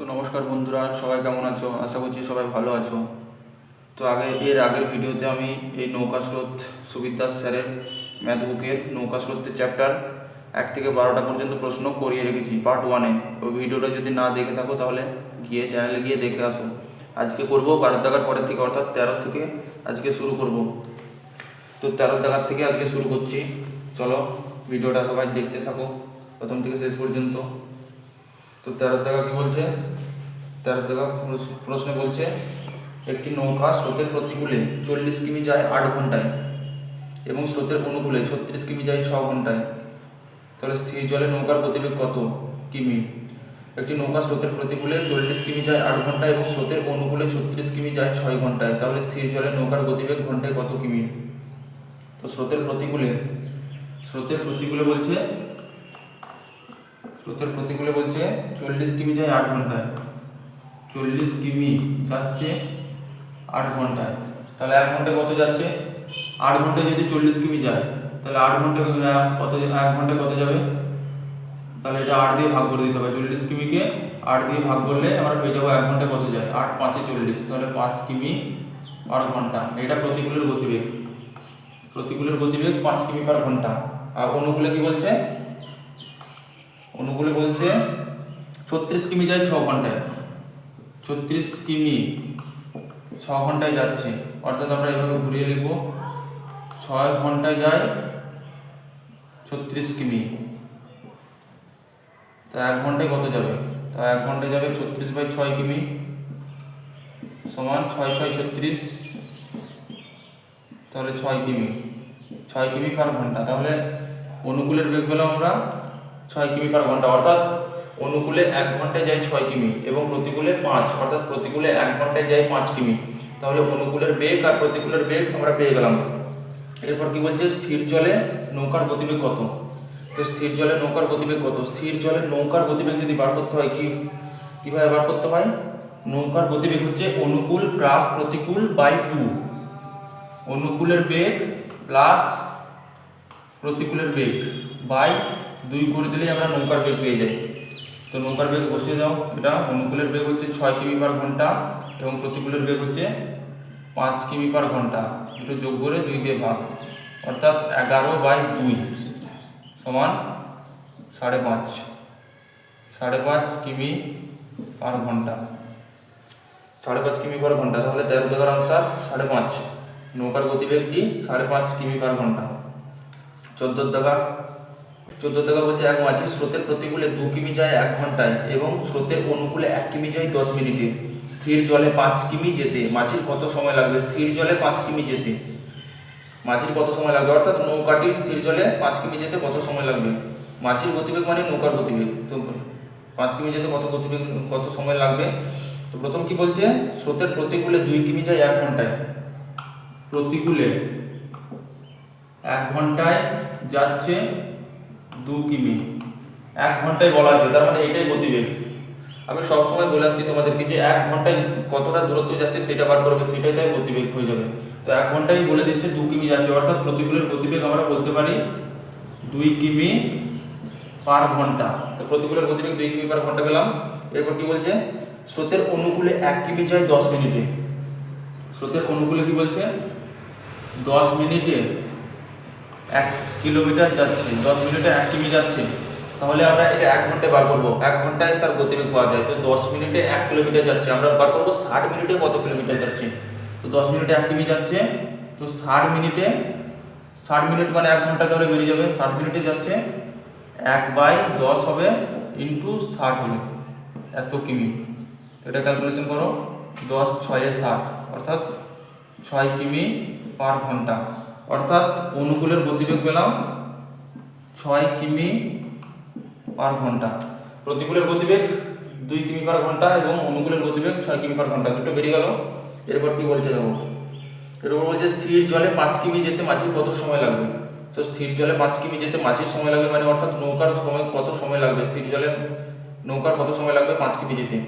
তো নমস্কার বন্ধুরা, সবাই কেমন আছো? আশা করছি সবাই ভালো আছো। তো এর আগের ভিডিওতে আমি এই নৌকা স্রোত সুবির দাস স্যারের ম্যাথ বুকের নৌকা স্রোতের চ্যাপ্টার 1 থেকে 12টা পর্যন্ত প্রশ্ন করিয়ে রেখেছি পার্ট 1-এ। ওই ভিডিওটা যদি না দেখে থাকো তাহলে চ্যানেলে গিয়ে দেখে আসো। আজকে করব 12 দাগার পরের থেকে, অর্থাৎ 13 থেকে আজকে শুরু করব। তো 13 দাগার থেকে আজকে শুরু করছি। চলো ভিডিওটা সবাই দেখতে থাকো প্রথম থেকে শেষ পর্যন্ত। তো 13 দাগা কী বলছে? 13 দাগা প্রশ্নে বলছে, একটি নৌকা স্রোতের প্রতিকূলে 40 কিমি যায় 8 ঘন্টায় এবং স্রোতের অনুকূলে 36 কিমি যায় 6 ঘন্টায়। তাহলে স্থির জলে নৌকার গতিবেগ কত কিমি? একটি নৌকা স্রোতের প্রতিকূলে 40 কিমি যায় 8 ঘন্টায় এবং স্রোতের অনুকূলে 36 কিমি যায় 6 ঘন্টায়। তাহলে স্থির জলে নৌকার গতিবেগ ঘন্টায় কত কিমি? তো স্রোতের প্রতিকূলে বলছে 40 কিমি যায় 8 ঘন্টায়। 40 কিমি যাচ্ছে 8 ঘন্টায়। তাহলে 1 ঘন্টায় কত যাচ্ছে? 8 ঘন্টায় যদি 40 কিমি যায় তাহলে 8 ঘন্টায় কত, 1 ঘন্টায় কত যাবে? তাহলে এটা 8 দিয়ে ভাগ করে দিতে হবে। 40 কিমিকে 8 দিয়ে ভাগ করলে আমরা পেয়ে যাবো 1 ঘন্টায় কত যায়। 8 5 40, তাহলে 5 কিমি পার ঘন্টা। এটা প্রতিকূলের গতিবেগ। 5 কিমি পার ঘন্টা। আর অনুকূলে কি বলছে? অনুকূলে বলছে 36 কিমি যায় 6 ঘন্টায়। 36 কিমি 6 ঘন্টায় যাচ্ছে, অর্থাৎ আমরা এভাবে ঘুরিয়ে লিখব, 6 ঘন্টায় যায় 36 কিমি। তা 1 ঘন্টায় কত যাবে? তা 1 ঘন্টায় যাবে 36/6 কিমি সমান 6 6 36, তাহলে 6 কিমি, 6 কিমি পার ঘন্টা। তাহলে অনুকূলের বেগ পেলাম আমরা 6 কিমি পার ঘন্টা, অর্থাৎ অনুকূলে 1 ঘন্টায় যায় 6 কিমি এবং প্রতিকূলে 5, অর্থাৎ প্রতিকূলে 1 ঘন্টায় যায় 5 কিমি। তাহলে অনুকূলের বেগ আর প্রতিকূলের বেগ আমরা পেয়ে গেলাম। এরপর কি বলছে? স্থির জলে নৌকার গতিবেগ কত? তো স্থির জলে নৌকার গতিবেগ কত? স্থির জলে নৌকার গতিবেগ যদি বার করতে হয়, কিভাবে বার করতে হয়? নৌকার গতিবেগ হচ্ছে অনুকূল প্লাস প্রতিকূল বাই 2। অনুকূলের বেগ প্লাস প্রতিকূলের বেগ বাই 2 করে দিলেই আমরা নৌকার বেগ পেয়ে যাই। তো নৌকার বেগ বসিয়ে দাও। এটা অনুকূলের বেগ হচ্ছে 6 কিমি পার ঘন্টা এবং প্রতিকূলের বেগ হচ্ছে 5 কিমি পার ঘন্টা। দুটো যোগ করে 2 দিয়ে ভাগ, অর্থাৎ 11/2 সমান 5.5 কিমি পার ঘন্টা। 5.5 কিমি পার ঘন্টা। তাহলে 13 দাগার আনসার 5.5। নৌকার গতিবেগটি 5.5 কিমি পার ঘন্টা। 14 দাগা বলছে, এক মাঝি স্রোতের প্রতিকূলে 2 কিমি যায় 1 ঘন্টায় এবং স্রোতের অনুকূলে 1 কিমি যায় 10 মিনিটে। স্থির জলে 5 কিমি যেতে মাঝির কত সময় লাগবে? স্থির জলে 5 কিমি যেতে মাঝির কত সময় লাগবে, অর্থাৎ নৌকাটির স্থির জলে 5 কিমি যেতে কত সময় লাগবে? মাঝির গতিবেগ মানে নৌকার গতিবেগ। তো 5 কিমি যেতে কত সময় লাগবে? তো প্রথম কি বলছে? স্রোতের প্রতিকূলে 2 কিমি যায় 1 ঘন্টায়। প্রতিকূলে 1 ঘন্টায় যাচ্ছে 2 কিমি, 1 ঘন্টায় বলা আছে, তার মানে এইটাই গতিবেগ। আমি সবসময় বলে আসছি তোমাদেরকে যে 1 ঘন্টায় কতটা দূরত্ব যাচ্ছে সেটা বার করবে, সেটাই তাই গতিবেগ হয়ে যাবে। তো 1 ঘন্টায় বলে দিচ্ছে 2 কিমি যাচ্ছে, অর্থাৎ প্রতিকূলের গতিবেগ আমরা বলতে পারি 2 কিমি পার ঘন্টা। তো প্রতিকূলের গতিবেগ 2 কিমি পার ঘন্টা পেলাম। এরপর কি বলছে? স্রোতের অনুকূলে 1 কিমি যায় 10 মিনিটে। স্রোতের অনুকূলে কি বলছে? 10 মিনিটে 1 কিলোমিটার যাচ্ছে, 10 মিনিটে 1 কিমি যাচ্ছে। তাহলে আমরা এটা 1 ঘন্টায় বার করবো। 1 ঘন্টায় তার গতিবেগ পাওয়া যায়। তো 10 মিনিটে 1 কিলোমিটার যাচ্ছে, আমরা বার করবো 60 মিনিটে কত কিলোমিটার যাচ্ছে। তো 10 মিনিটে 1 কিমি যাচ্ছে, তো 60 মিনিট মানে 1 ঘন্টা, তাহলে বেরিয়ে যাবে 60 মিনিটে যাচ্ছে 1/10 হবে ইন্টু 60 হবে এত কিমি। এটা ক্যালকুলেশন করো, 10 6 60, অর্থাৎ 6 কিমি পার ঘন্টা। অর্থাৎ অনুকূলের গতিবেগ পেলাম 6 কিমি পার ঘন্টা। প্রতিকূলের গতিবেগ 2 কিমি পার ঘন্টা এবং অনুকূলের গতিবেগ 6 কিমি পার ঘন্টা, দুটো বেরিয়ে গেল। এরপর কি বলছে দেখো? এরপর বলছে স্থির জলে 5 কিমি যেতে মাঝির কত সময় লাগবে? তো স্থির জলে 5 কিমি যেতে মাঝির সময় লাগবে মানে, অর্থাৎ নৌকার কত সময় লাগবে? স্থির জলে নৌকার কত সময় লাগবে 5 কিমি যেতে?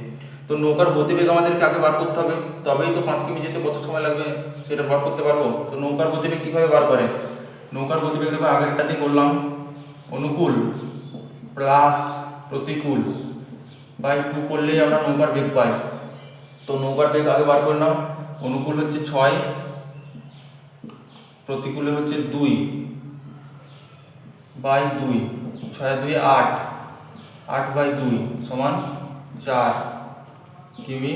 তো নৌকার গতিবেগ আমাদেরকে আগে বার করতে হবে, তবেই তো 5 কিমি যেতে কত সময় লাগবে সেটা বার করতে পারবো। তো নৌকার গতিবেগ কীভাবে বার করে? নৌকার গতিবেগ দেখো আগেরটাতেই বললাম, অনুকূল প্লাস প্রতিকূল বাই 2 করলেই আমরা নৌকার বেগ পাই। তো নৌকার বেগ আগে বার করে নাও। অনুকূল হচ্ছে 6, প্রতিকূলে হচ্ছে 2 বাই 2, 6 আর 2 8, 8 বাই 2 সমান 4 কিমি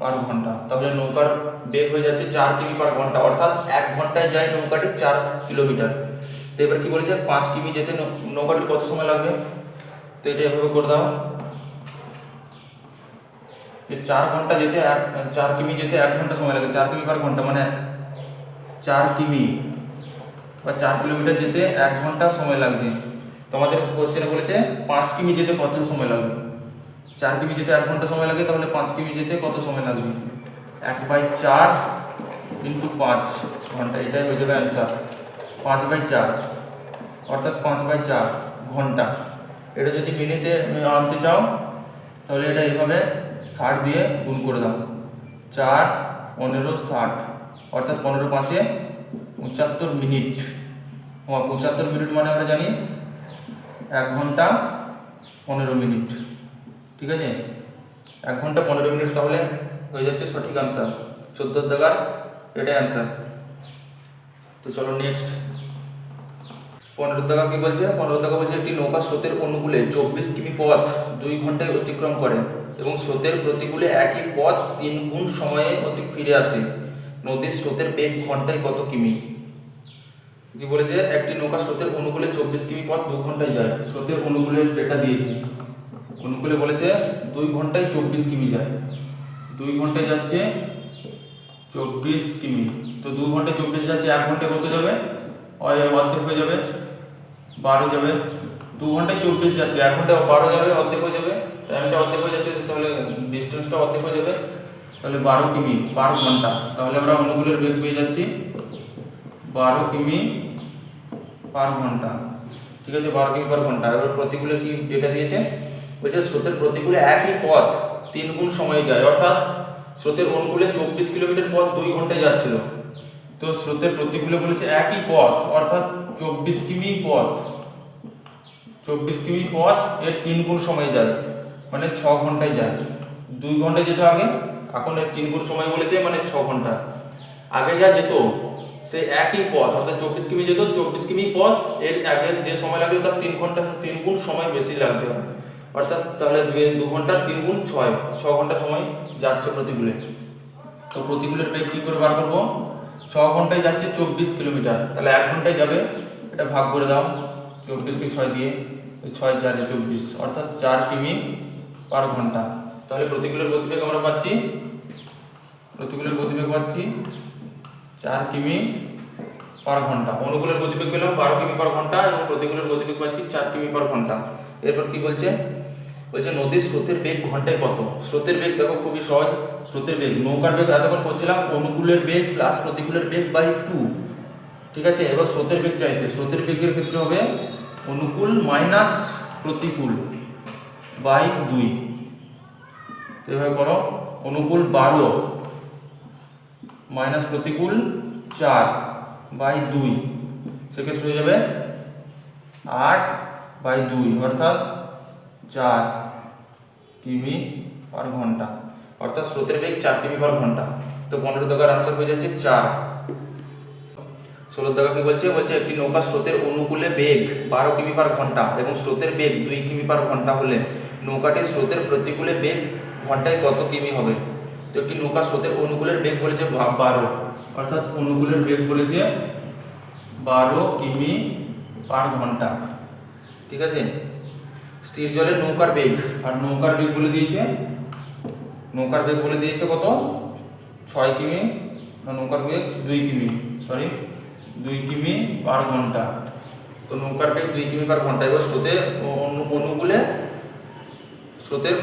পার ঘন্টা। তাহলে নৌকার বেগ হয়ে যাচ্ছে 4 কিমি পার ঘন্টা, অর্থাৎ 1 ঘন্টায় যায় নৌকাটি 4 কিলোমিটার। তো এবার কি বলেছে, 5 কিমি যেতে নৌকাটির কত সময় লাগবে? তো এটা এভাবে করে দাও যে 4 ঘন্টা যেতে 4 কিমি যেতে 1 ঘন্টা সময় লাগে। 4 কিমি পার ঘন্টা মানে 4 কিমি বা 4 কিলোমিটার যেতে 1 ঘন্টা সময় লাগছে। তোমাদের কোশ্চেনে বলেছে 5 কিমি যেতে কত সময় লাগবে। 4 কিমি যেতে 1 ঘন্টা সময় লাগে, তাহলে 5 কিমি যেতে কত সময় লাগবে? 1/4 ইন্টু 5 ঘন্টা, এটাই হয়ে যাবে অ্যান্সার। 5/4 অর্থাৎ 5/4 ঘন্টা। এটা যদি মিনিটে আনতে চাও তাহলে এটা এইভাবে 60 দিয়ে গুণ করে দাও। 4 15 60 অর্থাৎ 15 5 75 মিনিট। 75 মিনিট মানে আমরা জানি 1 ঘন্টা 15 মিনিট। ঠিক আছে, 1 ঘন্টা 15 মিনিট তাহলে হয়ে যাচ্ছে সঠিক আনসার। 14 দাগার এটাই আনসার। তো চলো নেক্সট 15 দাগা কি বলছে? 15 দাগা বলছে একটি নৌকা স্রোতের অনুকূলে 24 কিমি পথ 2 ঘন্টায় অতিক্রম করে এবং স্রোতের প্রতিকূলে একই পথ 3 গুণ সময়ে ফিরে আসে। নদীর স্রোতের বেগ ঘন্টায় কত কিমি? কি বলেছে, একটি নৌকা স্রোতের অনুকূলে 24 কিমি পথ 2 ঘন্টায় যায়। স্রোতের অনুকূলের ডেটা দিয়েছে। অনুকূলে বলেছে 2 ঘন্টায় 24 কিমি যায়। 2 ঘন্টায় যাচ্ছে 24 কিমি। তো 2 ঘন্টায় 24 যাচ্ছে, 1 ঘন্টায় কত যাবে? অর্ধেক হয়ে যাবে, 12 যাবে। 2 ঘন্টায় 24 যাচ্ছে, 1 ঘন্টায় 12 যাবে, অর্ধেক হয়ে যাবে। টাইমটা অর্ধেক হয়ে যাচ্ছে, তাহলে ডিস্টেন্সটা অর্ধেক হয়ে যাবে, তাহলে 12 কিমি পার ঘন্টা। তাহলে আমরা অনুকূলের বেগ পেয়ে যাচ্ছি 12 কিমি পার ঘন্টা। ঠিক আছে, 12 কিমি পার ঘন্টা। এবার প্রতিকূলে কি ডেটা দিয়েছে? বলছে স্রোতের প্রতিকূলে একই পথ 3 গুণ সময়ে যায়, অর্থাৎ স্রোতের অনুকূলে 24 কিলোমিটার পথ 2 ঘন্টায় যাচ্ছিল। তো স্রোতের প্রতিকূলে বলেছে একই পথ, অর্থাৎ 24 কিমি পথ। 24 কিমি পথ এর 3 গুণ সময় যায়, মানে 6 ঘন্টায় যায়। 2 ঘন্টায় যেত আগে, এখন এর 3 গুণ সময় বলেছে, মানে 6 ঘন্টা। আগে যা যেত সে একই পথ, অর্থাৎ 24 কিমি যেত, 24 কিমি পথ এর আগে যে সময় লাগবে তার 3 ঘন্টা 3 গুণ সময় বেশি লাগছে। অর্থাৎ তাহলে 2 ঘন্টা 3 গুণ 6 ঘন্টা সময় যাচ্ছে প্রতিকূলে। তো প্রতিকূলের বেগ কী করে বার করবো? 6 ঘন্টায় যাচ্ছে 24 কিলোমিটার, তাহলে 1 ঘন্টায় যাবে, এটা ভাগ করে দাও 24কে 6 দিয়ে, 6 4 24 অর্থাৎ 4 কিমি পার ঘন্টা। তাহলে প্রতিকূলের গতিবেগ আমরা পাচ্ছি, 4 কিমি পার ঘন্টা। অনুকূলের গতিবেগ পেলাম 12 কিমি পার ঘন্টা এবং প্রতিকূলের গতিবেগ পাচ্ছি 4 কিমি পার ঘন্টা। এরপর কি বলছে? নদীর স্রোতের বেগ ঘন্টায় কত? স্রোতের বেগ দেখো খুবই সহজ। স্রোতের বেগ, নৌকার বেগ এতক্ষণ করছিলাম অনুকূলের বেগ প্লাস প্রতিকূলের বেগ বাই 2। ঠিক আছে, এবার স্রোতের বেগ চাইছে। স্রোতের বেগের ক্ষেত্রে হবে অনুকূল মাইনাস প্রতিকূল বাই 2। তো এভাবে করো, অনুকূল 12 মাইনাস প্রতিকূল 4 বাই 2, সেক্ষেত্রে হয়ে যাবে 8 বাই 2 অর্থাৎ 4 কিমি পার ঘন্টা। অর্থাৎ স্রোতের বেগ 4 কিমি পার ঘন্টা। তো 15 দাগার আনসার হয়ে যাচ্ছে 4। 16 দাগা কি বলছে? একটি নৌকা স্রোতের অনুকূলে বেগ 12 কিমি পার ঘন্টা এবং স্রোতের বেগ 2 কিমি পার ঘন্টা হলে নৌকাটির স্রোতের প্রতিকূলে বেগ ঘন্টায় কত কিমি হবে? তো একটি নৌকা স্রোতের অনুকূলের বেগ বলেছে 12, অর্থাৎ অনুকূলের বেগ বলেছে 12 কিমি পার ঘন্টা। ঠিক আছে, স্থির জলের নৌকার বেগ, আর নৌকার বেগ বলে দিয়েছে কত? 6 কিমি, না নৌকার বেগ 2 কিমি, 2 কিমি পার ঘন্টা। তো নৌকার বেগ 2 কিমি পার ঘন্টা। এবার অনুকূলে স্রোতের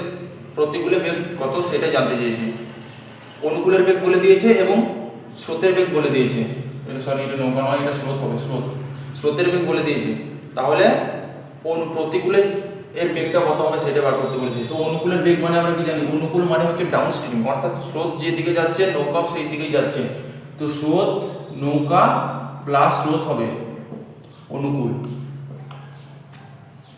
প্রতিকূলে বেগ কত সেটা জানতে চেয়েছে। অনুকূলের বেগ বলে দিয়েছে এবং স্রোতের বেগ বলে দিয়েছে। এটা নৌকা নয়, এটা স্রোত হবে। স্রোতের বেগ বলে দিয়েছে, তাহলে প্রতিকূলে এর বেগটা কত হবে সেটা বার করতে বলেছে। তো অনুকূলের বেগ মানে আমরা কি জানি? অনুকূল মানে হচ্ছে ডাউন স্ট্রিম, অর্থাৎ স্রোত যেদিকে যাচ্ছে নৌকাও সেই দিকেই যাচ্ছে। তো স্রোত নৌকা প্লাস স্রোত হবে অনুকূল।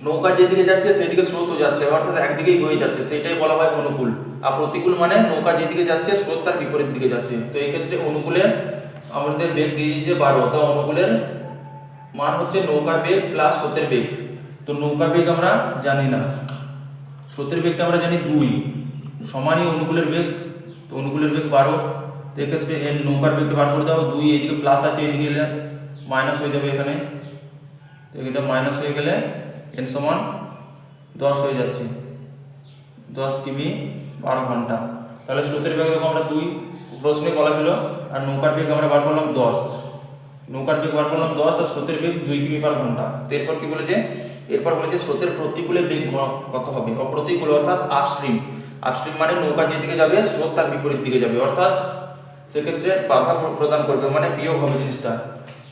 নৌকা যেদিকে যাচ্ছে সেদিকে স্রোতও যাচ্ছে, অর্থাৎ একদিকেই বয়ে যাচ্ছে, সেটাই বলা হয় অনুকূল। আর প্রতিকূল মানে নৌকা যেদিকে যাচ্ছে স্রোত তার বিপরীত দিকে যাচ্ছে। তো এই ক্ষেত্রে অনুকূলের আমাদের বেগ দিয়ে দিয়েছে 12, তা অনুকূলের মান হচ্ছে নৌকার বেগ প্লাস স্রোতের বেগ। তো নৌকার বেগ আমরা জানি না, স্রোতের বেগটা আমরা জানি 2 সমানই অনুকূলের বেগ। তো অনুকূলের বেগ 12, তো এক্ষেত্রে এর নৌকার বেগটা বার করে দাও। 2 এইদিকে প্লাস আছে, এইদিকে এলে মাইনাস হয়ে যাবে, এখানে এটা মাইনাস হয়ে গেলে এন সমান 10 হয়ে যাচ্ছে, 10 কিমি পার ঘন্টা। তাহলে স্রোতের বেগ দেখো আমরা 2 প্রশ্নে বলা ছিল, আর নৌকার বেগ আমরা বার করলাম 10, নৌকার বেগ বার করলাম 10 আর স্রোতের বেগ 2 কিমি পার ঘন্টা। তো এরপর কি বলেছে, এরপর বলেছে স্রোতের প্রতিকূলে বেগ কত হবে। প্রতিকূল অর্থাৎ আপস্ট্রিম, আপস্ট্রিম মানে নৌকা যেদিকে যাবে স্রোত তার বিপরীত দিকে যাবে, অর্থাৎ সেক্ষেত্রে বাধা প্রদান করবে, মানে বিয়োগ হবে জিনিসটা।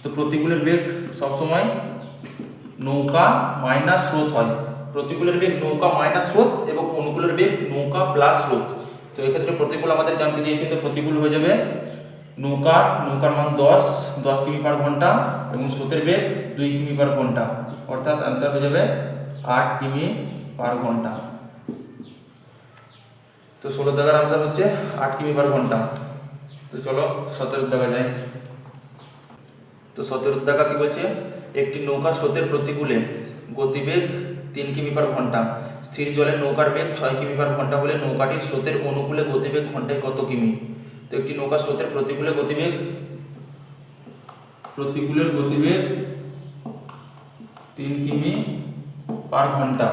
তো প্রতিকূলের বেগ সবসময় নৌকা মাইনাস স্রোত হয়। প্রতিকূলের বেগ নৌকা মাইনাস স্রোত এবং অনুকূলের বেগ নৌকা প্লাস স্রোত। তো এক্ষেত্রে প্রতিকূল আমাদের জানতে চেয়েছে, তো প্রতিকূল হয়ে যাবে নৌকার মান 10 কিমি পার ঘন্টা এবং স্রোতের বেগ 2 কিমি পার ঘন্টা, অর্থাৎ আনসার হয়ে যাবে 8 কিমি পার ঘন্টা। তো 16 দাগের আনসার হচ্ছে 8 কিমি পার ঘন্টা। তো চলো 17 দাগা যাই। তো 17 দাগা কি বলছে, একটি নৌকা স্রোতের প্রতিকূলে গতিবেগ 3 কিমি পার ঘন্টা, স্থির জলে নৌকার বেগ 6 কিমি পার ঘন্টা হলে নৌকাটি স্রোতের অনুকূলে গতিবেগ ঘন্টায় কত কিমি। তো একটি নৌকা স্রোতের প্রতিকূলের গতিবেগ 3 কিমি পার ঘন্টা,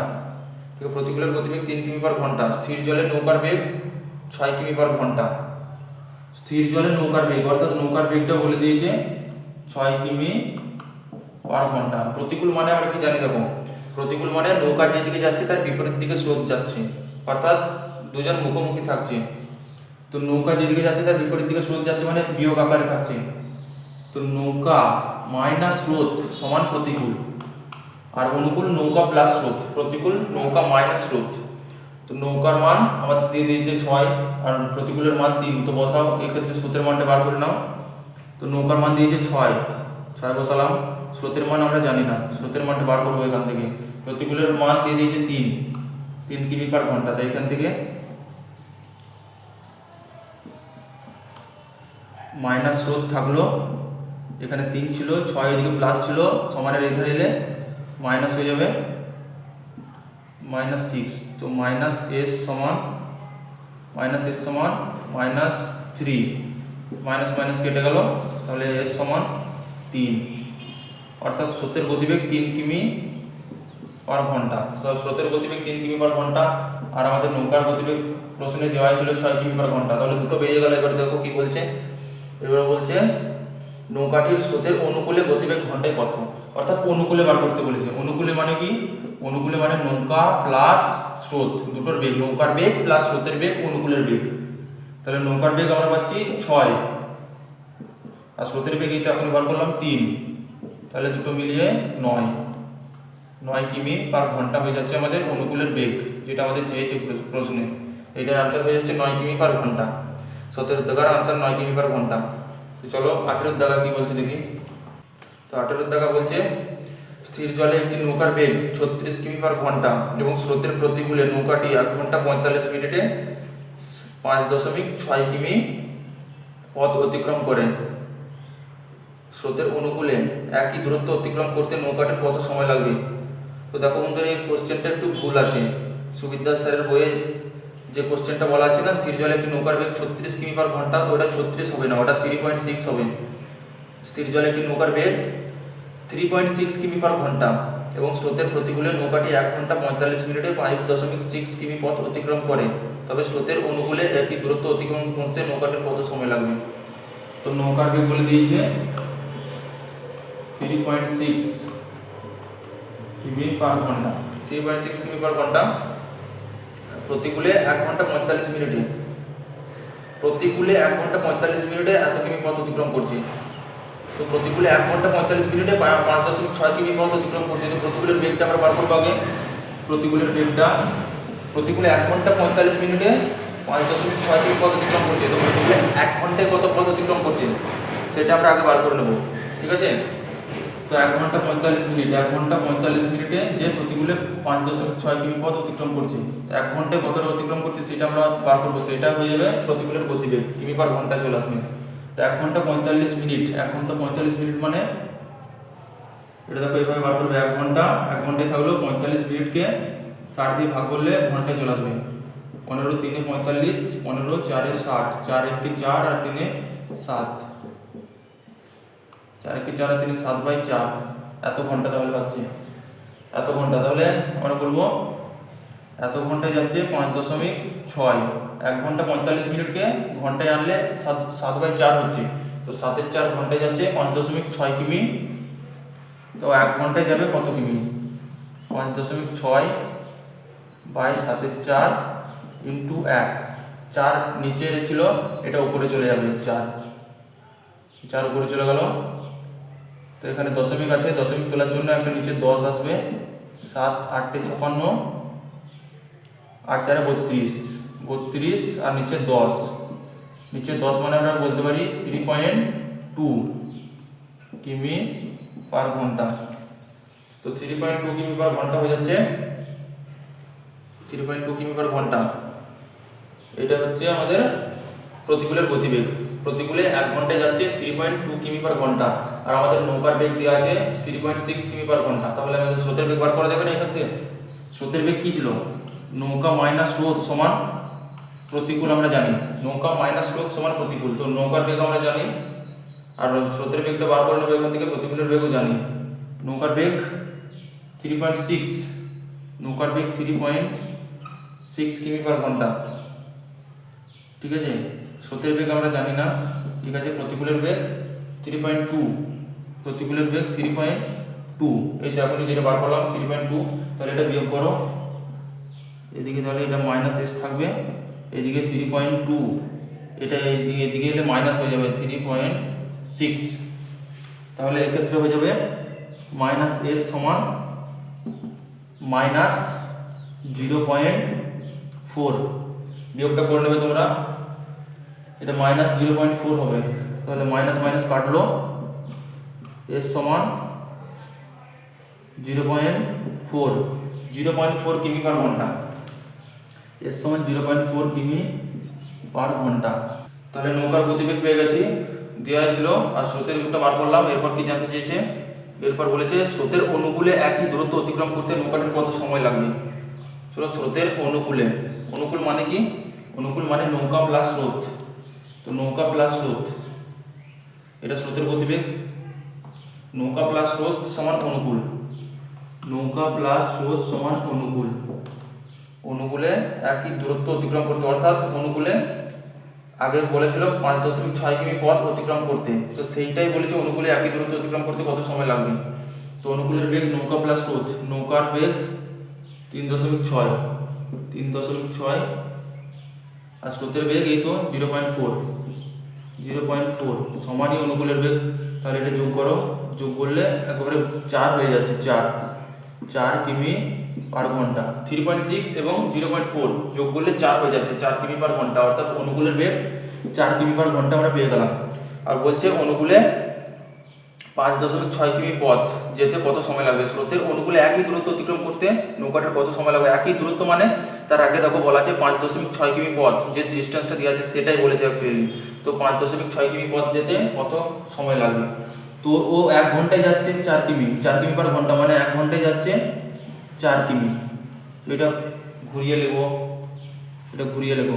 ঠিক আছে, প্রতিকূলের গতিবেগ 3 কিমি পার ঘন্টা, স্থির জলে নৌকার বেগ 6 কিমি পার ঘন্টা। স্থির জলে নৌকার বেগ অর্থাৎ নৌকার বেগটা বলে দিয়েছে 6 কিমি পার ঘন্টা। প্রতিকূল মানে আমরা কি জানি দেখো, প্রতিকূল মানে নৌকা যেদিকে যাচ্ছে তার বিপরীত দিকে স্রোত যাচ্ছে, অর্থাৎ দুজন মুখোমুখি থাকছে। তো নৌকা যেদিকে যাচ্ছে তার বিপরীত দিকে স্রোত যাচ্ছে মানে বিয়োগ আকারে থাকছে। তো নৌকা মাইনাস স্রোত সমান প্রতিকূল, আর অনুকূল নৌকা প্লাস স্রোত, প্রতিকূল নৌকা মাইনাস স্রোত। তো নৌকার মান আমাদের দিয়ে দিয়েছে 6 আর প্রতিকূলের মান 3, তো বসাও, এই ক্ষেত্রে স্রোতের মানটা বার করে নাও। তো নৌকার মান দিয়েছে 6 বসালাম, স্রোতের মান আমরা জানি না, স্রোতের মানটা বার করবো এখান থেকে। প্রতিকূলের মান দিয়ে দিয়েছে 3 কিমি পার ঘন্টা, তাই এখান থেকে মাইনাস স্রোত থাকলো, এখানে 3 ছিল, 6 এদিকে প্লাস ছিল, সমানের এখানে এলে মাইনাস হয়ে যাবে -6। তো মাইনাস এস সমান -3, মাইনাস মাইনাস কেটে গেল, তাহলে এস সমান 3, অর্থাৎ স্রোতের গতিবেগ 3 কিমি পার ঘন্টা। স্রোতের গতিবেগ 3 কিমি পার ঘন্টা, আর আমাদের নৌকার গতিবেগ প্রশ্নে দেওয়া ছিল 6 কিমি পার ঘন্টা, তাহলে দুটো বেরিয়ে গেল। এবার দেখো কি বলছে, এবার বলছে নৌকাটির স্রোতের অনুকূলে গতিবেগ ঘন্টায় কত, অর্থাৎ অনুকূলে বার করতে বলেছে। অনুকূলে মানে কি, অনুকূলে মানে নৌকা প্লাস স্রোত দুটোর বেগ, নৌকার বেগ প্লাস স্রোতের বেগ অনুকূলের বেগ। তাহলে নৌকার বেগ আমরা পাচ্ছি 6 আর স্রোতের বেগ এটা এখন বার করলাম 3, তাহলে দুটো মিলিয়ে 9 কিমি পার ঘন্টা হয়ে যাচ্ছে আমাদের অনুকূলের বেগ, যেটা আমাদের চেয়েছে প্রশ্নে। এটার আনসার হয়ে যাচ্ছে 9 কিমি পার ঘন্টা। 17 দাগার আনসার 9 কিমি পার ঘন্টা। তো চলো 18 দাগা কি বলছে দেখি। তো 18 দাগা বলছে স্থির জলে একটি নৌকার বেগ 36 কিমি পার ঘন্টা এবং স্রোতের প্রতিকূলে নৌকাটি 1 ঘন্টা 45 মিনিটে 5.6 কিমি পথ অতিক্রম করে। স্রোতের অনুকূলে একই দূরত্ব অতিক্রম করতে নৌকাটির কত সময় লাগবে। তো দেখো বন্ধুরা, এই কোশ্চেনটা একটু ভুল আছে। সুবিদ্যাস স্যারের বইয়ে যে কোশ্চেনটা বলা আছে না, স্থির জলে একটি নৌকার বেগ 36 কিমি পার ঘন্টা, তো ওটা 36 হবে না, ওটা 3.6 হবে। স্থির জলে একটি নৌকার বেগ 3.6 কিমি পার ঘন্টা এবং স্রোতের প্রতিকূলে নৌকাটি 1 ঘন্টা 45 মিনিটে 5.6 কিমি পথ অতিক্রম করে, তবে স্রোতের অনুকূলে একই দূরত্ব অতিক্রম করতে নৌকাটির কত সময় লাগবে। তো নৌকার বেগ বলে দিয়েছে 3.6 কিমি পার ঘন্টা, 3.6 কিমি পার ঘন্টা, প্রতিকূলে 1 ঘন্টা 45 মিনিটে, প্রতিকূলে 1 ঘন্টা 45 মিনিটে এত কিমি পথ অতিক্রম করছে। তো প্রতিকূলে 1 ঘন্টা 45 মিনিটে 5.6 কিমি পথ অতিক্রম করছে। তো প্রতিকূলের বেগটা আমরা বার করবো আগে। প্রতিকূলের বেগটা, প্রতিকূলে 1 ঘন্টা 45 মিনিটে 5.6 কিমি পথ অতিক্রম করছে। তো প্রতিকূলে 1 ঘন্টায় কত পথ অতিক্রম করছে সেটা আমরা আগে বার করে নেব, ঠিক আছে। তো 1 ঘন্টা 45 মিনিট, 1 ঘন্টা 45 মিনিটে যে প্রতিকূলে 5.6 কিমি পথ অতিক্রম করছে, 1 ঘন্টায় কতটা অতিক্রম করছে সেটা আমরা বার করবো। সেটা হয়ে যাবে প্রতিকূলের গতিবেগ, কিমি পার ঘন্টা চলে আসবে। তো 1 ঘন্টা 45 মিনিট, 1 ঘন্টা 45 মিনিট মানে এটা দেখো এইভাবে বার করবে। 1 ঘন্টায় থাকলো 45 মিনিটকে 60 দিয়ে ভাগ করলে ঘন্টায় চলে আসবে। 15 3 45, 15 4 60, 4 1 4 আর 3 7, 4 1 4 আর 3 7/4, এত ঘন্টা তাহলে পাচ্ছি। এত ঘন্টা তাহলে আমরা বলবো এত ঘন্টায় যাচ্ছে 5.6। 1 ঘন্টা 45 মিনিটকে ঘন্টায় আনলে 7/4 হচ্ছে, তো 7 4 ঘন্টায় যাচ্ছে 5.6 কিমি। তো 1 ঘন্টায় যাবে কত কিমি? 5.6 বাই 7 4 ইন্টু 1, 4 নিচে ছিল এটা উপরে চলে যাবে, 4 উপরে চলে গেল। তো এখানে দশমিক আছে, দশমিক তোলার জন্য একটা নিচে 10 আসবে। 7 8 56, 8 4 32, 32 আর নিচে 10, নিচে 10 মানে আমরা বলতে পারি 3.2 কিমি পার ঘন্টা। তো 3.2 কিমি পার ঘন্টা হয়ে যাচ্ছে, 3.2 কিমি পার ঘন্টা। এটা হচ্ছে আমাদের প্রতিকূলের গতিবেগ। প্রতিকূলে 1 ঘন্টায় যাচ্ছে 3.2 কিমি পার ঘন্টা, আর আমাদের নৌকার বেগ দেওয়া আছে 3.6 কিমি পার ঘন্টা। তাহলে আমাদের স্রোতের বেগ বার করা যাবে না এখান থেকে? স্রোতের বেগ কী ছিল? নৌকা মাইনাস স্রোত সমান প্রতিকূল, আমরা জানি নৌকা মাইনাস স্রোত সমান প্রতিকূল। তো নৌকার বেগ আমরা জানি, আর স্রোতের বেগটা বার করে নেবো এখান থেকে, প্রতিকূলের বেগও জানি। নৌকার বেগ 3.6, নৌকার বেগ 3.6 কিমি পার ঘন্টা, ঠিক আছে। স্রোতের বেগ আমরা জানি না, ঠিক আছে। প্রতিকূলের বেগ 3.2, প্রতিকূলের বেগ 3.2, এই তো এখনই যেটা বার করলাম 3.2। তাহলে এটা বিয়োগ করো, এদিকে তাহলে এটা মাইনাস এস থাকবে, এদিকে 3.2, এটা এদিকে এলে মাইনাস হয়ে যাবে 3.6। তাহলে এক্ষেত্রে হয়ে যাবে মাইনাস এস সমান মাইনাস 0.4। বিয়োগটা করে নেবে তোমরা, এটা মাইনাস 0.4 হবে। তাহলে মাইনাস মাইনাস কাটলো, এস সমান 0.4 কিমি পার ঘন্টা, এস সমান 0.4 কিমি পার ঘন্টা। তাহলে নৌকার গতিবেগ পেয়ে গেছি, দেওয়া ছিল, আর স্রোতের বেগটা বার করলাম। এরপর কি জানতে চেয়েছে? এরপর বলেছে স্রোতের অনুকূলে একই দূরত্ব অতিক্রম করতে নৌকাটির কত সময় লাগবে। চলো, স্রোতের অনুকূলে, অনুকূল মানে কি? অনুকূল মানে নৌকা প্লাস স্রোত। তো নৌকা প্লাস স্রোত, এটা স্রোতের গতিবেগ। নৌকা প্লাস স্রোত সমান অনুকূল, নৌকা প্লাস স্রোত সমান অনুকূল। অনুকূলে একই দূরত্ব অতিক্রম করতে, অর্থাৎ অনুকূলে আগে বলেছিল 5.6 কিমি পথ অতিক্রম করতে, তো সেইটাই বলেছে অনুকূলে একই দূরত্ব অতিক্রম করতে কত সময় লাগবে। তো অনুকূলের বেগ নৌকা প্লাস স্রোত, নৌকার বেগ 3.6, আর স্রোতের বেগ এই তো 0.4 সমানই অনুকূলের বেগ। তাহলে এটা যোগ করো, যোগ করলে একেবারে 4 হয়ে যাচ্ছে, 4 কিমি পার ঘন্টা। 3.6 এবং 0.4 যোগ করলে 4 হয়ে যাচ্ছে, 4 কিমি পার ঘন্টা, অর্থাৎ অনুকূলের বেগ 4 কিমি পার ঘন্টা আমরা পেয়ে গেলাম। আর বলছে অনুকূলে 5.6 কিমি পথ যেতে কত সময় লাগবে। স্রোতের অনুকূলে একই দূরত্ব অতিক্রম করতে নৌকাটার কত সময় লাগবে। একই দূরত্ব মানে তার আগে দেখো বলা আছে 5.6 কিমি পথ, যে ডিস্টেন্সটা দেওয়া আছে সেটাই বলেছে অ্যাকচুয়ালি। তো 5.6 কিমি পথ যেতে কত সময় লাগবে। তো ও 1 ঘন্টায় যাচ্ছে 4 কিমি, 4 কিমি পার ঘন্টা মানে 1 ঘন্টায় যাচ্ছে 4 কিমি। এটা ঘুরিয়ে নেব, এটা ঘুরিয়ে নেব,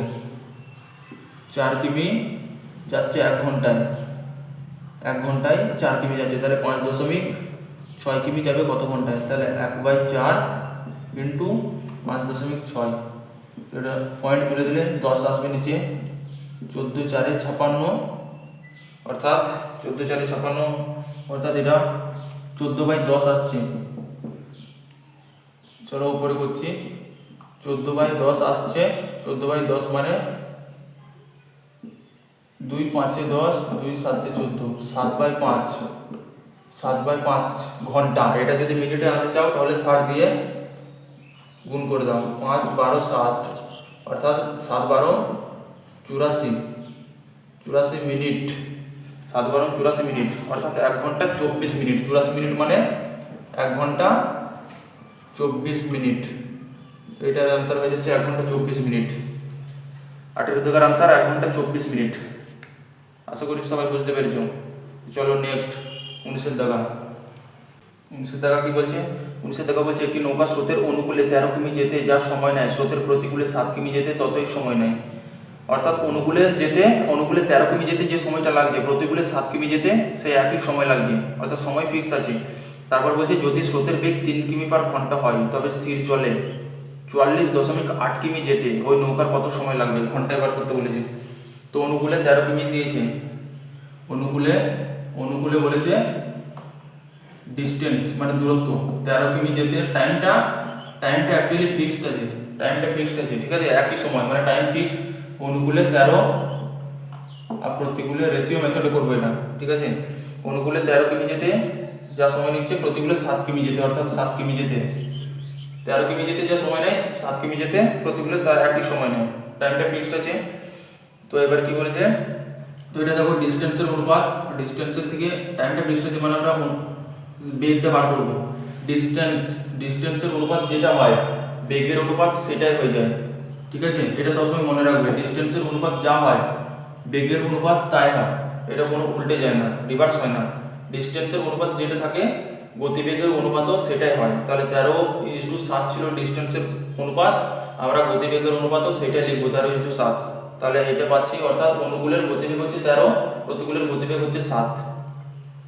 4 কিমি যাচ্ছে 1 ঘন্টায়, 1 ঘন্টায় 4 কিমি যাচ্ছে, তাহলে 5.6 কিমি যাবে কত ঘন্টায়। তাহলে 1/4 ইন্টু 5.6, এটা পয়েন্ট তুলে দিলে 10 আসবে নিচে, 14 4 56, অর্থাৎ 14 4 56, অর্থাৎ এটা 14/10 আসছে। চলো উপরে করছি, 14/10 আসছে। 14/10 মানে 2 5 10, 2 7 14, 7/5, 7/5 ঘন্টা। এটা যদি মিনিটে আনতে চাও তাহলে 60 দিয়ে গুণ করে দাও, 5 12 7, অর্থাৎ 7 12 84 মিনিট। 7×12 = 84 মিনিট, অর্থাৎ 1 ঘন্টা 24 মিনিট। 84 মিনিট মানে 1 ঘন্টা 24 মিনিট। এটার आंसर হয়ে যাচ্ছে 1 ঘন্টা 24 মিনিট। 18 দাগের आंसर 1 ঘন্টা 24 মিনিট। আশা করি সবাই বুঝতে পেরেছো। চলো নেক্সট 19 দাগা। 19 দাগা কি বলছে? 19 দাগা বলছে একটি নৌকা স্রোতের অনুকূলে 13 কিমি যেতে যা সময় নেয় স্রোতের প্রতিকূলে 7 কিমি যেতে ততই সময় নেয়। অর্থাৎ অনুকূলে 13 কিমি যেতে যে সময়টা লাগছে প্রতিকূলে 7 কিমি যেতে সেই একই সময় লাগছে, অর্থাৎ সময় ফিক্স আছে। তারপর বলছে যদি স্রোতের বেগ 3 কিমি/ঘন্টা হয় তবে স্থির জলে 44.8 কিমি যেতে ওই নৌকার কত সময় লাগবে? ঘন্টায় বার করতে বলেছে। তো অনুকূলে 13 কিমি দিয়েছে, অনুকূলে বলেছে ডিস্টেন্স মানে দূরত্ব 13 কিমি যেতে, টাইমটা অ্যাকচুয়ালি ফিক্সড আছে, ঠিক আছে, একই সময় মানে টাইম ফিক্সড। অনুকূলে 13 আর প্রতিকূলে রেশিও মেথডে করবো এটা, ঠিক আছে। অনুকূলে 13 কিমি যেতে যা সময় নিচ্ছে প্রতিকূলে 7 কিমি যেতে, অর্থাৎ 7 কিমি যেতে 13 কিমি যেতে যা সময় নেয় 7 কিমি যেতে প্রতিকূলে তার একই সময় নেয়, টাইমটা ফিক্সড আছে। তো এবার কি বলেছে? তো এটা দেখো ডিস্টেন্সের অনুপাত, ডিস্টেন্সের থেকে টাইমটা ফিক্সড আছে মানে আমরা বেগটা বার করব। ডিস্টেন্সের অনুপাত যেটা হয় বেগের অনুপাত সেটাই হয়ে যায়, ঠিক আছে। এটা সবসময় মনে রাখবে, ডিস্টেন্সের অনুপাত যা হয় বেগের অনুপাত তাই হয়, এটা কোনো উল্টে যায় না, রিভার্স হয় না। ডিস্টেন্সের অনুপাত যেটা থাকে গতিবেগের অনুপাতও সেটাই হয়। তাহলে 13:7 ছিল ডিস্টেন্সের অনুপাত, আমরা গতিবেগের অনুপাতও সেটাই লিখবো 13:7। তাহলে এটা পাচ্ছি, অর্থাৎ অনুকূলের গতিবেগ হচ্ছে 13, প্রতিকূলের গতিবেগ হচ্ছে 7,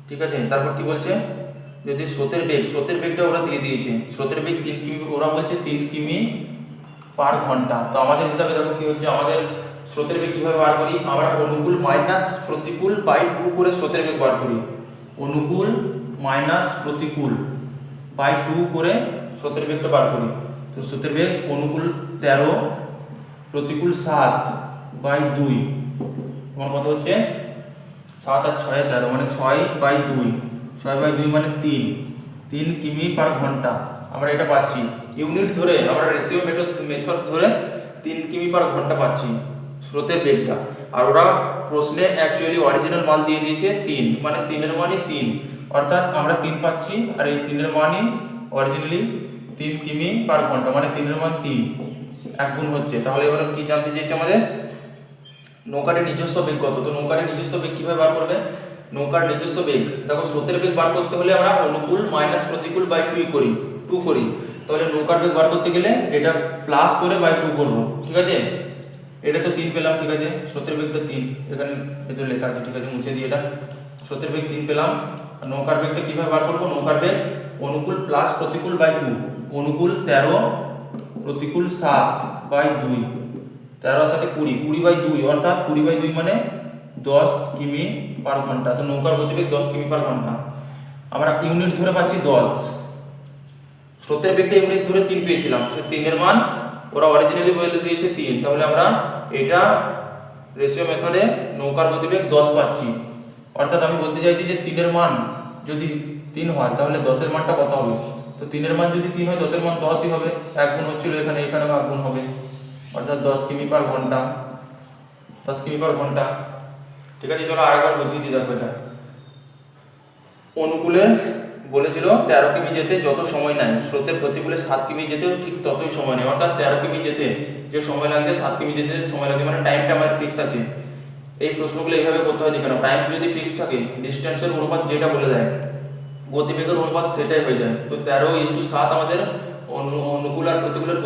ঠিক আছে। তারপর কি বলছে? যদি স্রোতের বেগটা ওরা দিয়ে দিয়েছে, স্রোতের বেগ 3 কিমি, ওরা বলছে 3 কিমি/ঘন্টা। তো আমাদের হিসাবে দেখো কি হচ্ছে, আমাদের স্রোতের বেগ কিভাবে বার করি? আমরা অনুকূল মাইনাস প্রতিকূল বাই 2 করে স্রোতের বেগ বার করি। অনুকূল মাইনাস প্রতিকূল বাই 2 করে স্রোতের বেগটা বার করি। তো স্রোতের বেগ অনুকূল 13 প্রতিকূল 7/2, আমার কথা হচ্ছে 7 আর 6 13 মানে 6/2, 6/2 মানে 3 কিমি/ঘন্টা। আমরা এটা পাচ্ছি ইউনিট ধরে, আমরা রেশিও মেথড ধরে 3 কিমি/ঘন্টা পাচ্ছি স্রোতের বেগটা। আর ওরা প্রশ্নে অ্যাকচুয়ালি অরিজিনাল মান দিয়ে দিয়েছে 3, মানে 3 এর মানই 3, অর্থাৎ আমরা 3 পাচ্ছি আর এই 3 এর মানই অরিজিনালি 3 কিমি/ঘন্টা, মানে 3 এর মান 3, এক গুণ হচ্ছে। তাহলে এবার কি জানতে চাইছে আমাদের? নৌকাটির নিজস্ব বেগ কত? তো নৌকাটির নিজস্ব বেগ কিভাবে বার করবে? নৌকার নিজস্ব বেগ দেখো, স্রোতের বেগ বার করতে হলে আমরা অনুকূল মাইনাস প্রতিকূল বাই 2 করি। তাহলে নৌকার বেগ বার করতে গেলে এটা প্লাস করে বাই 2 করব, ঠিক আছে। এটা তো 3 পেলাম, ঠিক আছে, স্রোতের বেগটা 3 এখানে এতে লেখা আছে, ঠিক আছে, মুছে দিই এটা। স্রোতের বেগ 3 পেলাম, আর নৌকার বেগটা কিভাবে বার করব? নৌকার বেগ অনুকূল প্লাস প্রতিকূল বাই 2, অনুকূল 13 প্রতিকূল 7/2, 13 সাথে 20/2, অর্থাৎ 20/2 মানে 10 কিমি/ঘন্টা। তো নৌকার গতিবেগ 10 কিমি/ঘন্টা। আমরা ইউনিট ধরে পাচ্ছি 10, স্রোতের বেগটা ইউনিট ধরে 3 পেয়েছিলাম, সে 3 এর মান ওরা অরিজিনালি বলে দিয়েছে 3, তাহলে আমরা এটা রেশিও মেথডে নৌকার গতিবেগ 10 পাচ্ছি। অর্থাৎ আমি বলতে চাইছি যে 3 এর মান যদি 3 হয় তাহলে 10 এর মানটা কত হবে? তো 3 এর মান যদি 3 হয় 10 এর মান 10ই হবে, এক গুণ হচ্ছিল এখানেও এক গুণ হবে, অর্থাৎ 10 কিমি/ঘন্টা, 10 কিমি/ঘন্টা, ঠিক আছে। চলো আরেকবার বুঝিয়ে দিই, দেখো এটা অনুকূলে বলেছিল 13 কিমি যেতে যত সময় নেয় স্রোতের প্রতিকূলে 7 কিমি যেতেও ঠিক ততই সময় নেয়, অর্থাৎ 13 কিমি যেতে যে সময় লাগছে 7 কিমি যেতে সময় লাগে, মানে টাইমটা আমার ফিক্স আছে। এই প্রশ্নগুলো এইভাবে করতে হয়, দেখে নাও, টাইম যদি ফিক্স থাকে ডিস্টেন্সের অনুপাত যেটা বলে দেয় গতিবেগের অনুপাত সেটাই হয়ে যায়। তো 13:7 আমাদের অনুকূল আর প্রতিকূলের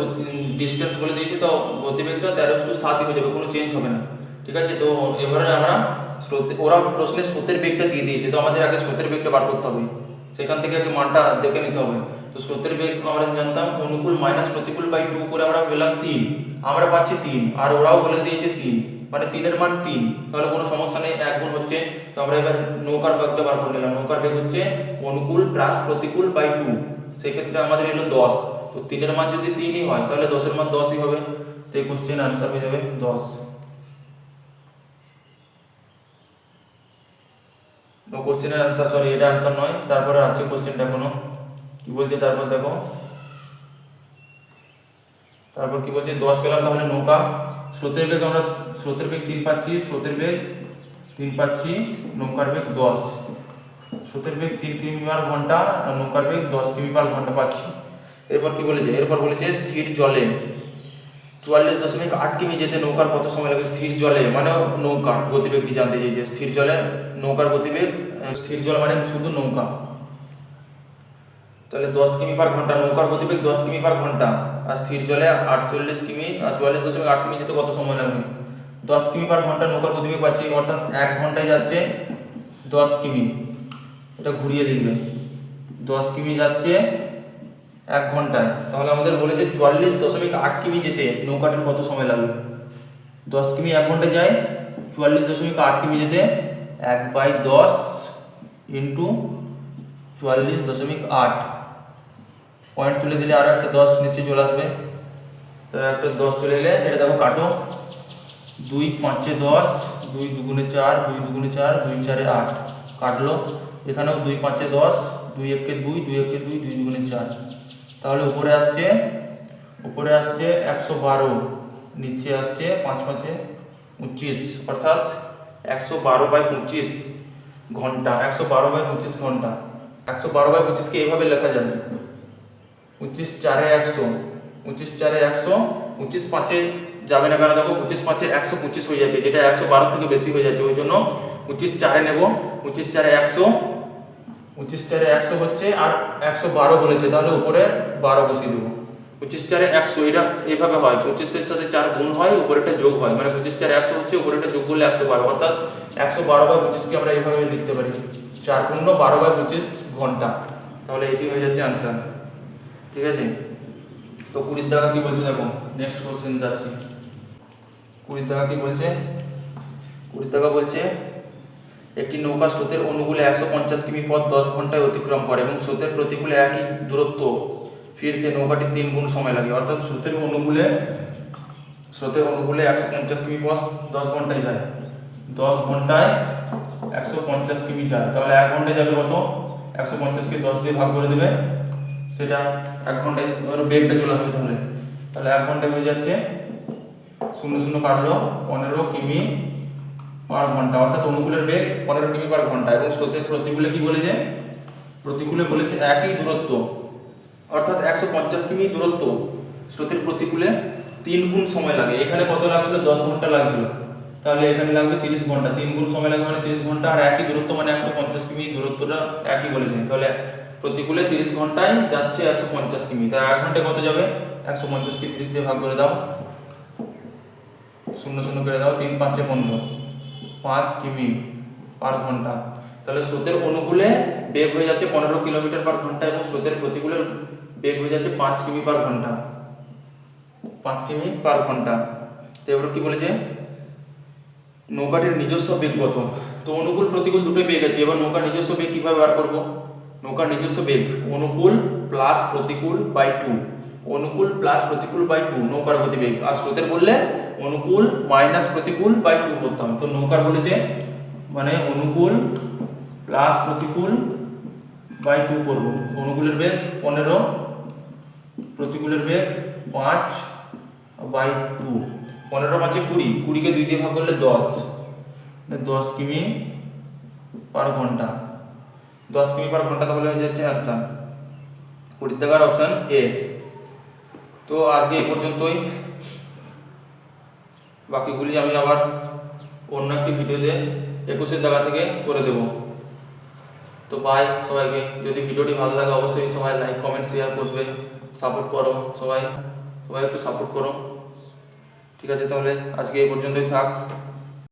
ডিস্টেন্স বলে দিয়েছে, তো গতিবেগটা 13:7 হয়ে যাবে, কোনো চেঞ্জ হবে না, ঠিক আছে। তো এবারে আমরা ওরা প্রশ্নে স্রোতের বেগটা দিয়ে দিয়েছে, তো আমাদের আগে স্রোতের বেগটা বার করতে হবে, সেখান থেকে আগে মানটা দেখে নিতে হবে। তো স্রোতের বেগ আমরা জানতাম অনুকূল মাইনাস প্রতিকূল বাই 2 করে আমরা পেলাম 3, আমরা পাচ্ছি 3, আর ওরাও বলে দিয়েছে 3, মানে 3 এর মান 3, তাহলে কোনো সমস্যা নেই, এক গুণ হচ্ছে। তো আমরা এবার নৌকার বেগটা বার করে নিলাম, নৌকার বেগ হচ্ছে অনুকূল প্লাস প্রতিকূল বাই 2, সেক্ষেত্রে আমাদের এলো 10। তো 3 এর মান যদি 3ই হয় তাহলে 10 এর মান 10ই হবে, তো এই কোশ্চেন আনসার হয়ে যাবে 10। নো কোশ্চেনের আনসার, সরি এটা আনসার নয়, তারপরে আছে কোশ্চেনটা কোনো কি বলছে, তারপর দেখো, তারপর কি বলছে 10 পেলাম, তাহলে নৌকা স্রোতের বেগ আমরা স্রোতের বেগ 3 পাচ্ছি, স্রোতের বেগ 3 পাচ্ছি, নৌকার বেগ 10, স্রোতের বেগ 3 কিমি পার ঘন্টা, আর নৌকার বেগ 10 কিমি পার ঘন্টা পাচ্ছি। এরপর কি বলেছে, এরপর বলেছে স্থির জলে 44.8 কিমি যেতে নৌকার কত সময় লাগে। স্থির জলে মানে নৌকার গতিবেগটি জানতে চাইছে। স্থির জলে নৌকার গতিবেগ, স্থির জল মানে শুধু নৌকা। তাহলে 10 কিমি পার ঘন্টা, নৌকার গতিবেগ 10 কিমি পার ঘন্টা, আর স্থির জলে 48 কিমি, 44.8 কিমি যেতে কত সময় লাগবে। 10 কিমি পার ঘন্টা নৌকার গতিবেগ পাচ্ছি, অর্থাৎ 1 ঘন্টায় যাচ্ছে 10 কিমি। এটা ঘুরিয়ে লিখবে, 10 কিমি যাচ্ছে 1 ঘন্টায়। তাহলে আমাদের বলেছে 44.8 কিমি যেতে নৌকাটির কত সময় লাগবে। 10 কিমি 1 ঘন্টায় যায়, 44.8 কিমি যেতে 1/10 ইন্টু 44.8, পয়েন্ট তুলে দিলে আরও একটা 10 নিচে চলে আসবে। তো একটা 10 চলে এলে এটা দেখো কাটো, 2 5 10, 2 2 4, 2 2 4, 2 4 8 কাটলো। এখানেও 2 5 10, 2 1 2, 2 1 2, 2 2 4। তাহলে উপরে আসছে 112, নিচে আসছে 5 5 25, অর্থাৎ 112/25 ঘন্টা। 112/25 ঘন্টা। 112/25কে এইভাবে লেখা যায়, 25 4 100, 25 4 100, 25 5 যাবে না কেন দেখো, 25 5 125 হয়ে যাচ্ছে, যেটা 112 থেকে বেশি হয়ে যাচ্ছে, ওই জন্য 25 4 নেব। 25 4 100, 25 4 100 হচ্ছে, আর 112 বলেছে, তাহলে উপরে 12 বসিয়ে দেবো। 25 4 100 এটা এইভাবে হয়, 25-এর সাথে 4 গুণ হয়, উপরেটা যোগ হয়, মানে 25 4 100 হচ্ছে, উপরেটা যোগ করলে 112, অর্থাৎ 112/25কে আমরা এইভাবে লিখতে পারি, 4 × 12/25 ঘন্টা। তাহলে এটি হয়ে যাচ্ছে আনসার। ঠিক আছে, তো 20 টাকা কি বলছে দেখো, নেক্সট কোশ্চেন যাচ্ছি। 20 টাকা কি বলছে, 20 টাকা বলছে একটি নৌকা স্রোতের অনুকূলে 150 কিমি পথ 10 ঘন্টায় অতিক্রম করে এবং স্রোতের প্রতিকূলে একই দূরত্ব ফিরতে নৌকাটি 3 গুণ সময় লাগে। অর্থাৎ স্রোতের অনুকূলে 150 কিমি পথ 10 ঘন্টায় যায়, 10 ঘন্টায় 150 কিমি যায়, তাহলে 1 ঘন্টায় যাবে কত, 150কে 10 দিয়ে ভাগ করে দেবে, সেটা 1 ঘন্টায় বেগটা চলে আসবে। তাহলে 1 ঘন্টায় হয়ে যাচ্ছে 0 0 কাটলো 15 কিমি পার ঘন্টা, অর্থাৎ অনুকূলের বেগ 15 কিমি পার ঘন্টা। এবং স্রোতের প্রতিকূলে কি বলেছে, প্রতিকূলে বলেছে একই দূরত্ব, অর্থাৎ 150 কিমি দূরত্ব, স্রোতের প্রতিকূলে 3 গুণ সময় লাগে। এখানে কত লাগছিল, 10 ঘন্টা লাগছিল, তাহলে এখানে লাগবে 30 ঘন্টা, 3 গুণ সময় লাগে মানে 30 ঘন্টা, আর একই দূরত্ব মানে 150 কিমি, দূরত্বটা একই বলেছে। তাহলে প্রতিকূলে 30 ঘন্টায় যাচ্ছে 150 কিমি, তাই 1 ঘন্টায় কত যাবে, 150কে 30 দিয়ে ভাগ করে দাও, 0 0 করে দাও, 3 5 15, 5 কিমি পার ঘন্টা। তাহলে স্রোতের অনুকূলে বেগ হয়ে যাচ্ছে 15 কিলোমিটার পার ঘন্টা এবং স্রোতের প্রতিকূলের বেগ হয়ে যাচ্ছে 5 কিমি পার ঘন্টা, 5 কিমি পার ঘন্টা। তো এবার কি বলেছে, নৌকাটির নিজস্ব বেগ কত। তো অনুকূল প্রতিকূল দুটোই বেগ আছে, এবার নৌকার নিজস্ব বেগ কিভাবে বার করব। নৌকার নিজস্ব বেগ অনুকূল প্লাস প্রতিকূল বাই 2, অনুকূল প্লাস প্রতিকূল বাই 2 নৌকার গতিবেগ, আর স্রোতের বললে অনুকূল মাইনাস প্রতিকূল বাই 2 করতাম। তো নৌকার বলেছে মানে অনুকূল প্লাস প্রতিকূল বাই 2 করব। অনুকূলের বেগ 15, প্রতিকূলের বেগ 5/2, 15 5 20, 20কে 2 দিয়ে ভাগ করলে 10, 10 কিমি পার ঘন্টা, 10 কিমি পার ঘন্টা, তাহলে হয়ে যাচ্ছে আনসার 20 টাকার অপশন এ। তো আজকে এই পর্যন্তই, বাকিগুলি আমি আবার অন্য একটি ভিডিওতে 21 টাকা থেকে করে দেব। তো বাই সবাইকে, যদি ভিডিওটি ভালো লাগে অবশ্যই সবাই লাইক কমেন্ট শেয়ার করবে, সাপোর্ট করো, সবাই একটু সাপোর্ট করো। ঠিক আছে, তাহলে আজকে এই পর্যন্তই থাক।